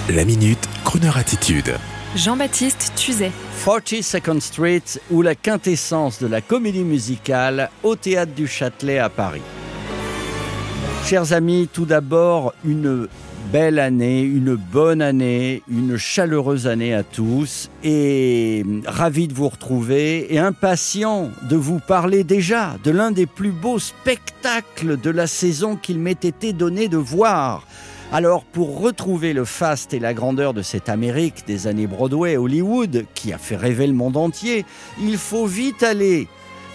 La Minute, Crooner Attitude. Jean-Baptiste Tuzet. 42nd Street, ou la quintessence de la comédie musicale au Théâtre du Châtelet à Paris. Chers amis, tout d'abord, une belle année, une bonne année, une chaleureuse année à tous, et ravi de vous retrouver et impatient de vous parler déjà de l'un des plus beaux spectacles de la saison qu'il m'ait été donné de voir. Alors, pour retrouver le faste et la grandeur de cette Amérique des années Broadway, Hollywood, qui a fait rêver le monde entier, il faut vite aller.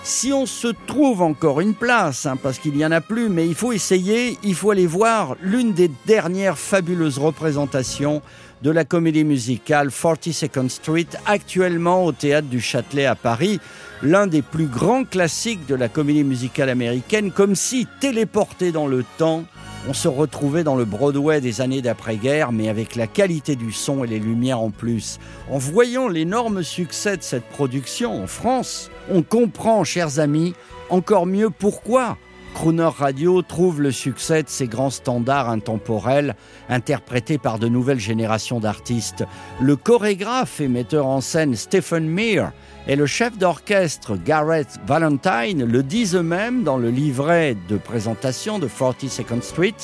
Si on se trouve encore une place, parce qu'il n'y en a plus, mais il faut essayer, il faut aller voir l'une des dernières fabuleuses représentations de la comédie musicale 42nd Street, actuellement au Théâtre du Châtelet à Paris, l'un des plus grands classiques de la comédie musicale américaine, comme si, téléporté dans le temps, on se retrouvait dans le Broadway des années d'après-guerre, mais avec la qualité du son et les lumières en plus. En voyant l'énorme succès de cette production en France, on comprend, chers amis, encore mieux pourquoi Crooner Radio trouve le succès de ces grands standards intemporels interprétés par de nouvelles générations d'artistes. Le chorégraphe et metteur en scène Stephen Mears et le chef d'orchestre Gareth Valentine le disent eux-mêmes dans le livret de présentation de 42nd Street.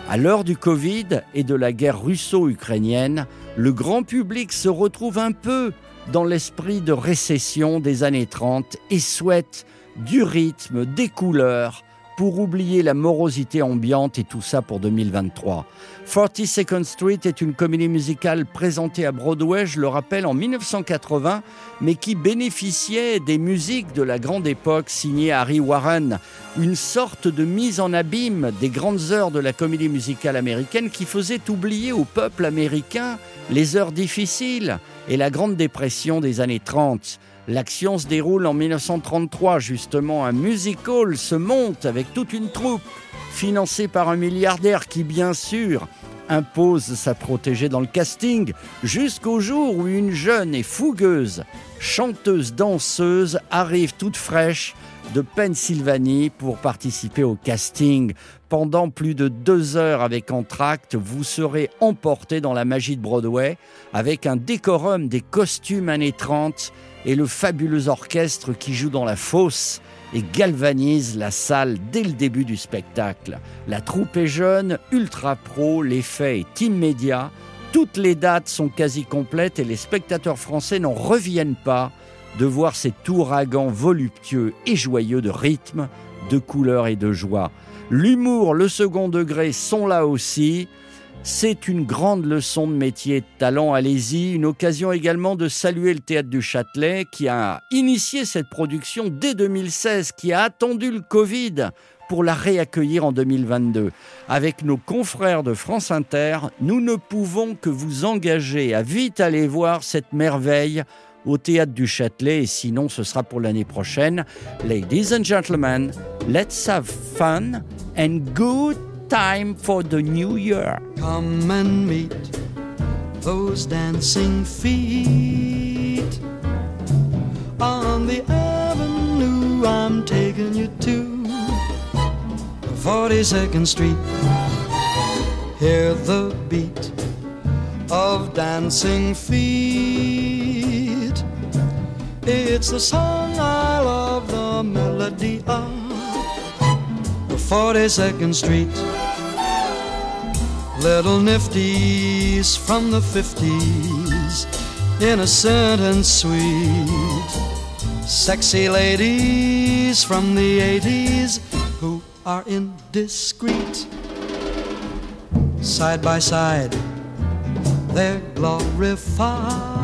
À l'heure du Covid et de la guerre russo-ukrainienne, le grand public se retrouve un peu dans l'esprit de récession des années 30 et souhaite du rythme, des couleurs, pour oublier la morosité ambiante et tout ça pour 2023. 42nd Street est une comédie musicale présentée à Broadway, je le rappelle, en 1980, mais qui bénéficiait des musiques de la grande époque signées Harry Warren, une sorte de mise en abîme des grandes heures de la comédie musicale américaine qui faisait oublier au peuple américain les heures difficiles et la Grande Dépression des années 30. L'action se déroule en 1933, justement. Un musical se monte avec toute une troupe, financée par un milliardaire qui, bien sûr, impose sa protégée dans le casting, jusqu'au jour où une jeune et fougueuse chanteuse-danseuse arrive toute fraîche de Pennsylvanie pour participer au casting. Pendant plus de 2 heures avec entr'acte, vous serez emporté dans la magie de Broadway avec un décorum, des costumes années 30 et le fabuleux orchestre qui joue dans la fosse et galvanise la salle dès le début du spectacle. La troupe est jeune, ultra pro, l'effet est immédiat, toutes les dates sont quasi complètes et les spectateurs français n'en reviennent pas de voir cet ouragan voluptueux et joyeux de rythme, de couleurs et de joie. L'humour, le second degré sont là aussi. C'est une grande leçon de métier et de talent, allez-y. Une occasion également de saluer le Théâtre du Châtelet qui a initié cette production dès 2016, qui a attendu le Covid pour la réaccueillir en 2022. Avec nos confrères de France Inter, nous ne pouvons que vous engager à vite aller voir cette merveille au Théâtre du Châtelet, et sinon ce sera pour l'année prochaine. Ladies and gentlemen, let's have fun and good time for the new year. Come and meet those dancing feet on the avenue I'm taking you to, 42nd Street. Hear the beat of dancing feet. It's the song I love, the melody of 42nd Street. Little nifties from the 50s, innocent and sweet. Sexy ladies from the 80s who are indiscreet. Side by side, they're glorified,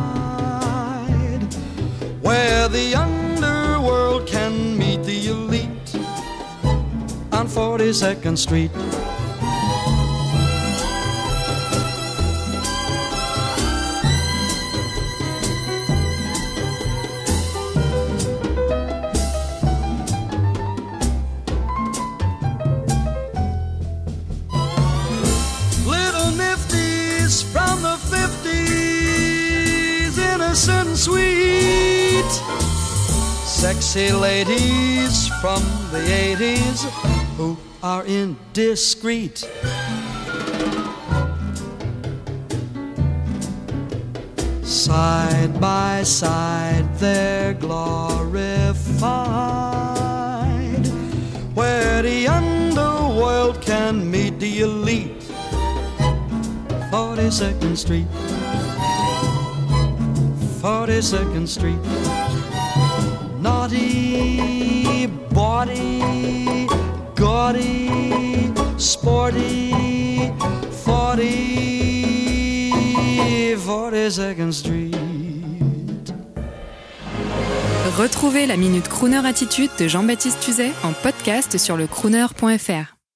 where the underworld can meet the elite on 42nd Street. Little nifties from the 50s, innocent and sweet. Sexy ladies from the 80s who are indiscreet. Side by side they're glorified, where the underworld can meet the elite. 42nd Street, 42nd Street. Naughty, bawdy, gaudy, sporty, 42nd Street. Retrouvez la Minute Crooner Attitude de Jean-Baptiste Tuzet en podcast sur le crooner.fr.